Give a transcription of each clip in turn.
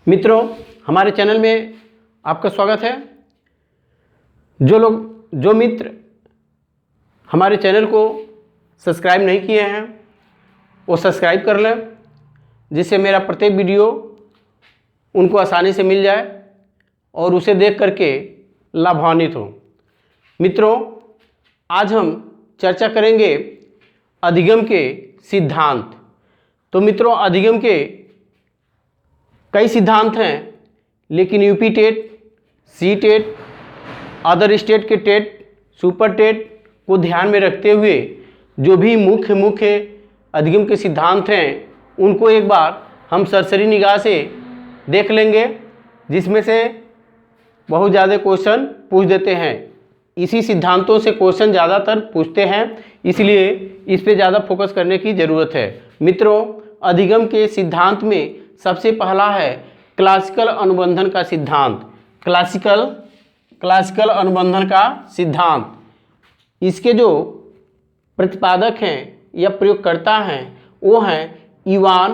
मित्रों, हमारे चैनल में आपका स्वागत है। जो मित्र हमारे चैनल को सब्सक्राइब नहीं किए हैं वो सब्सक्राइब कर लें, जिससे मेरा प्रत्येक वीडियो उनको आसानी से मिल जाए और उसे देख करके लाभान्वित हो। मित्रों, आज हम चर्चा करेंगे अधिगम के सिद्धांत। तो मित्रों, अधिगम के कई सिद्धांत हैं, लेकिन UP TET, C TET, other state के टेट, सुपर टेट को ध्यान में रखते हुए जो भी मुख्य अधिगम के सिद्धांत हैं उनको एक बार हम सरसरी निगाह से देख लेंगे, जिसमें से बहुत ज़्यादा क्वेश्चन पूछ देते हैं। इसी सिद्धांतों से क्वेश्चन ज़्यादातर पूछते हैं, इसलिए इस पे ज़्यादा फोकस करने की ज़रूरत है। मित्रों, अधिगम के सिद्धांत में सबसे पहला है क्लासिकल अनुबंधन का सिद्धांत। क्लासिकल अनुबंधन का सिद्धांत, इसके जो प्रतिपादक हैं या प्रयोगकर्ता हैं वो हैं इवान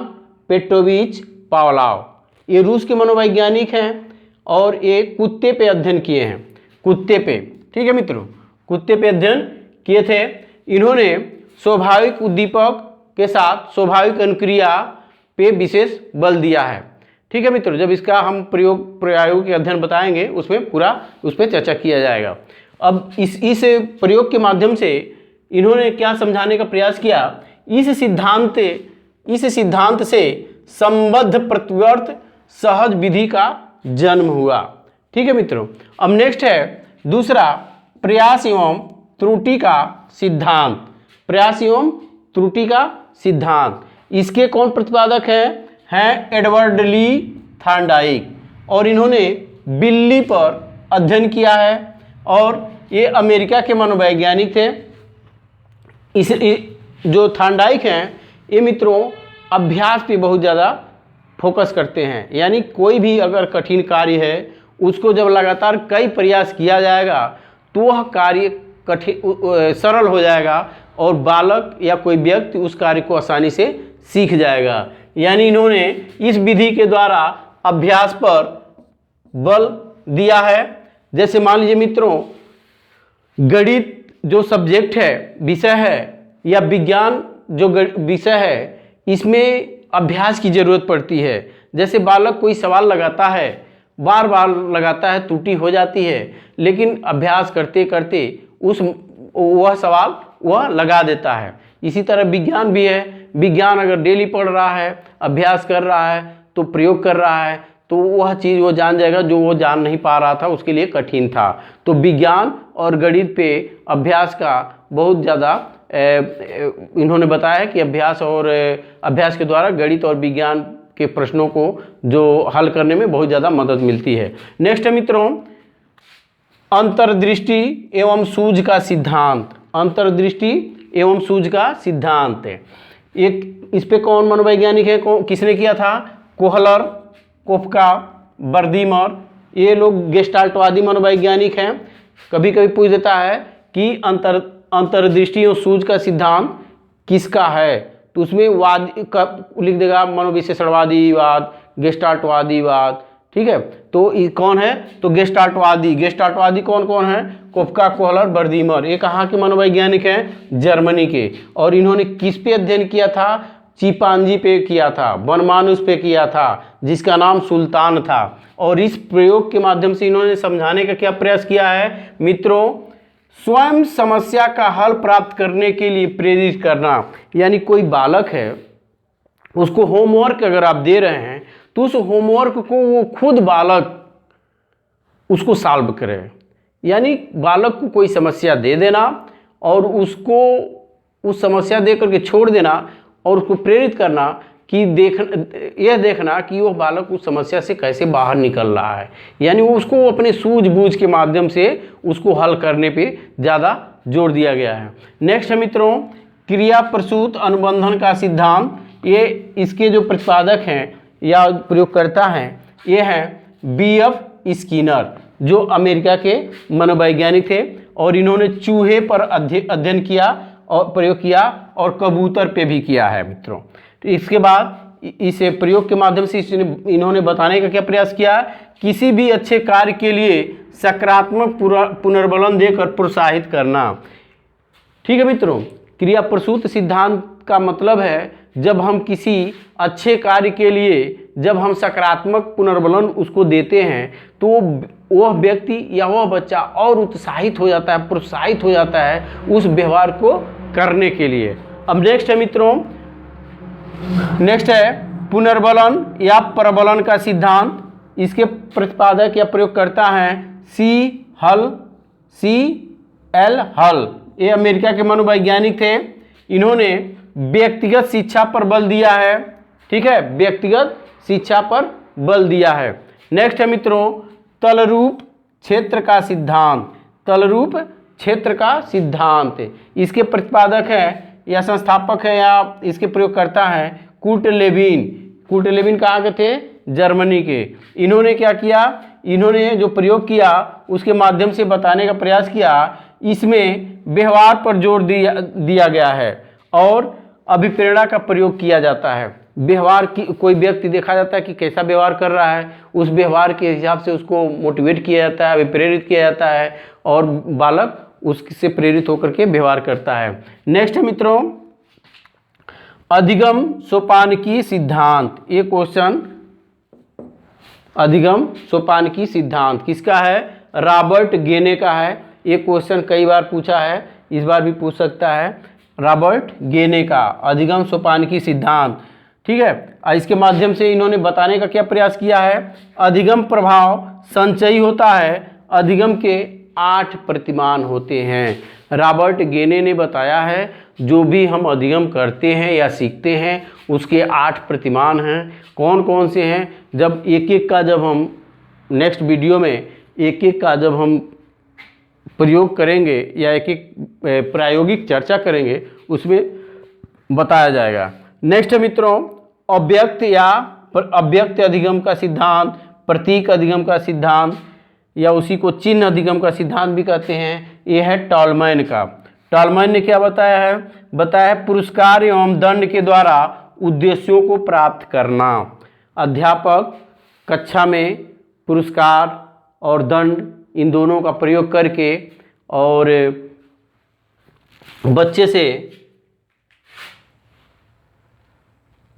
पेट्रोविच पावलोव। ये रूस के मनोवैज्ञानिक हैं और ये कुत्ते पे अध्ययन किए हैं। कुत्ते पे, ठीक है मित्रों, कुत्ते पे अध्ययन किए थे। इन्होंने स्वाभाविक उद्दीपक के साथ स्वाभाविक अनुक्रिया पे विशेष बल दिया है। ठीक है मित्रों, जब इसका हम प्रयोग के अध्ययन बताएंगे उसमें पूरा उस पर चर्चा किया जाएगा। अब इस प्रयोग के माध्यम से इन्होंने क्या समझाने का प्रयास किया, इस सिद्धांत से संबद्ध प्रतिवर्त सहज विधि का जन्म हुआ। ठीक है मित्रों। अब नेक्स्ट है दूसरा, प्रयास एवं त्रुटि का सिद्धांत। प्रयास एवं त्रुटि का सिद्धांत, इसके कौन प्रतिपादक हैं एडवर्ड ली थॉर्नडाइक, और इन्होंने बिल्ली पर अध्ययन किया है और ये अमेरिका के मनोवैज्ञानिक थे। जो थॉर्नडाइक हैं ये मित्रों अभ्यास पे बहुत ज़्यादा फोकस करते हैं, यानी कोई भी अगर कठिन कार्य है उसको जब लगातार कई प्रयास किया जाएगा तो वह कार्य सरल हो जाएगा और बालक या कोई व्यक्ति उस कार्य को आसानी से सीख जाएगा। यानी इन्होंने इस विधि के द्वारा अभ्यास पर बल दिया है। जैसे मान लीजिए मित्रों, गणित जो सब्जेक्ट है, विषय है, या विज्ञान जो विषय है, इसमें अभ्यास की ज़रूरत पड़ती है। जैसे बालक कोई सवाल लगाता है, बार बार लगाता है, त्रुटि हो जाती है, लेकिन अभ्यास करते करते वह सवाल वह लगा देता है। इसी तरह विज्ञान भी है। विज्ञान अगर डेली पढ़ रहा है, अभ्यास कर रहा है, तो प्रयोग कर रहा है, तो वह चीज़ वो जान जाएगा जो वो जान नहीं पा रहा था, उसके लिए कठिन था। तो विज्ञान और गणित पे अभ्यास का बहुत ज़्यादा इन्होंने बताया है कि अभ्यास के द्वारा गणित और विज्ञान के प्रश्नों को जो हल करने में बहुत ज़्यादा मदद मिलती है। नेक्स्ट है मित्रों, अंतर्दृष्टि एवं सूझ का सिद्धांत। अंतर्दृष्टि एवं सूझ का सिद्धांत है एक, इस पे कौन मनोवैज्ञानिक है, किसने किया था, कोहलर, कोफका, बर्दीमर। ये लोग गेस्टाल्टवादी मनोवैज्ञानिक हैं। कभी कभी पूछ देता है कि अंतर्दृष्टि और सूझ का सिद्धांत किसका है, तो उसमें वाद लिख देगा मनोविशेषणवादीवाद, गेस्टाल्टवादीवाद। ठीक है, तो ये कौन है, तो गेस्टाल्टवादी कौन कौन है, कोफका, कोहलर, बर्दीमर। ये कहाँ के मनोवैज्ञानिक हैं, जर्मनी के। और इन्होंने किस पे अध्ययन किया था, चिंपांजी पे किया था, वनमानुष पे किया था, जिसका नाम सुल्तान था। और इस प्रयोग के माध्यम से इन्होंने समझाने का क्या प्रयास किया है मित्रों, स्वयं समस्या का हल प्राप्त करने के लिए प्रेरित करना। यानी कोई बालक है, उसको होमवर्क अगर आप दे रहे हैं तो उस होमवर्क को वो खुद बालक उसको सॉल्व करे। यानी बालक को कोई समस्या दे देना और उसको उस समस्या दे करके छोड़ देना और उसको प्रेरित करना कि यह देखना कि वह बालक उस समस्या से कैसे बाहर निकल रहा है। यानी वो उसको अपने सूझबूझ के माध्यम से उसको हल करने पे ज़्यादा जोर दिया गया है। नेक्स्ट है मित्रों, क्रिया प्रसूत अनुबंधन का सिद्धांत। ये इसके जो प्रतिपादक हैं या प्रयोगकर्ता हैं ये हैं बीएफ स्किनर, जो अमेरिका के मनोवैज्ञानिक थे। और इन्होंने चूहे पर अध्ययन किया और प्रयोग किया और कबूतर पे भी किया है मित्रों। तो इसके बाद इस प्रयोग के माध्यम से इन्होंने बताने का क्या प्रयास किया, किसी भी अच्छे कार्य के लिए सकारात्मक पुनर्बलन देकर प्रोत्साहित करना। ठीक है मित्रों, क्रिया प्रसूत सिद्धांत का मतलब है जब हम किसी अच्छे कार्य के लिए जब हम सकारात्मक पुनर्बलन उसको देते हैं तो वह व्यक्ति या वह बच्चा और उत्साहित हो जाता है, प्रोत्साहित हो जाता है उस व्यवहार को करने के लिए। अब नेक्स्ट है मित्रों, नेक्स्ट है पुनर्बलन या प्रबलन का सिद्धांत। इसके प्रतिपादक या प्रयोगकर्ता हैं C.L. हल। ये अमेरिका के मनोवैज्ञानिक थे। इन्होंने व्यक्तिगत शिक्षा पर बल दिया है। ठीक है, व्यक्तिगत शिक्षा पर बल दिया है। नेक्स्ट है मित्रों तलरूप क्षेत्र का सिद्धांत। तलरूप क्षेत्र का सिद्धांत, इसके प्रतिपादक है या संस्थापक है या इसके प्रयोगकर्ता हैं कुर्ट लेविन। कुर्ट लेविन कहाँ के थे, जर्मनी के। इन्होंने क्या किया, इन्होंने जो प्रयोग किया उसके माध्यम से बताने का प्रयास किया, इसमें व्यवहार पर जोर दिया गया है और अभिप्रेरणा का प्रयोग किया जाता है। व्यवहार की कोई व्यक्ति देखा जाता है कि कैसा व्यवहार कर रहा है, उस व्यवहार के हिसाब से उसको मोटिवेट किया जाता है, अभिप्रेरित किया जाता है और बालक उससे प्रेरित होकर के व्यवहार करता है। नेक्स्ट है मित्रों अधिगम सोपानकी सिद्धांत। ये क्वेश्चन अधिगम सोपानकी सिद्धांत किसका है, रॉबर्ट गेने का है। ये क्वेश्चन कई बार पूछा है, इस बार भी पूछ सकता है। रॉबर्ट गेने का अधिगम सोपानकी सिद्धांत। ठीक है, इसके माध्यम से इन्होंने बताने का क्या प्रयास किया है, अधिगम प्रभाव संचयी होता है, अधिगम के 8 प्रतिमान होते हैं। रॉबर्ट गेने ने बताया है जो भी हम अधिगम करते हैं या सीखते हैं उसके 8 प्रतिमान हैं। कौन कौन से हैं, जब एक एक का जब हम नेक्स्ट वीडियो में एक एक का जब हम प्रयोग करेंगे या एक एक प्रायोगिक चर्चा करेंगे उसमें बताया जाएगा। नेक्स्ट है मित्रों अव्यक्त या अव्यक्त अधिगम का सिद्धांत, प्रतीक अधिगम का सिद्धांत या उसी को चिन्ह अधिगम का सिद्धांत भी कहते हैं। यह है टॉलमैन का। टॉलमैन ने क्या बताया है, बताया है पुरस्कार एवं दंड के द्वारा उद्देश्यों को प्राप्त करना। अध्यापक कक्षा में पुरस्कार और दंड इन दोनों का प्रयोग करके और बच्चे से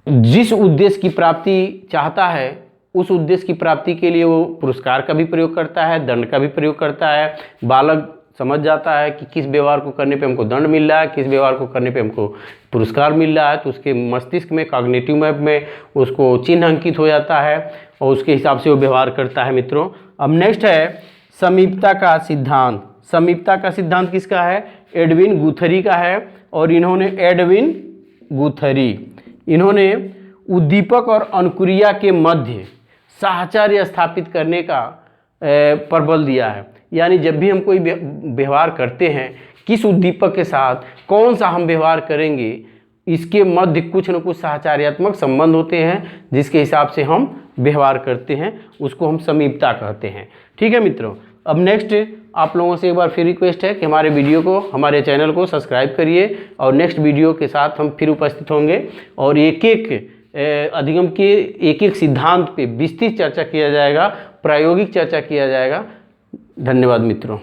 जिस उद्देश्य की प्राप्ति चाहता है उस उद्देश्य की प्राप्ति के लिए वो पुरस्कार का भी प्रयोग करता है, दंड का भी प्रयोग करता है। बालक समझ जाता है कि किस व्यवहार को करने पे हमको दंड मिल रहा है, किस व्यवहार को करने पे हमको पुरस्कार मिल रहा है, तो उसके मस्तिष्क में कॉग्निटिव मैप में उसको चिन्ह अंकित हो जाता है और उसके हिसाब से वो व्यवहार करता है मित्रों। अब नेक्स्ट है समीपता का सिद्धांत। समीपता का सिद्धांत किसका है, एडविन गुथरी का है। और एडविन गुथरी इन्होंने उद्दीपक और अनुक्रिया के मध्य साहचर्य स्थापित करने का पर बल दिया है। यानी जब भी हम कोई व्यवहार करते हैं किस उद्दीपक के साथ कौन सा हम व्यवहार करेंगे, इसके मध्य कुछ न कुछ साहचर्यात्मक संबंध होते हैं जिसके हिसाब से हम व्यवहार करते हैं, उसको हम समीपता कहते हैं। ठीक है मित्रों, अब नेक्स्ट आप लोगों से एक बार फिर रिक्वेस्ट है कि हमारे वीडियो को, हमारे चैनल को सब्सक्राइब करिए और नेक्स्ट वीडियो के साथ हम फिर उपस्थित होंगे और एक एक अधिगम के एक एक सिद्धांत पे विस्तृत चर्चा किया जाएगा, प्रायोगिक चर्चा किया जाएगा। धन्यवाद मित्रों।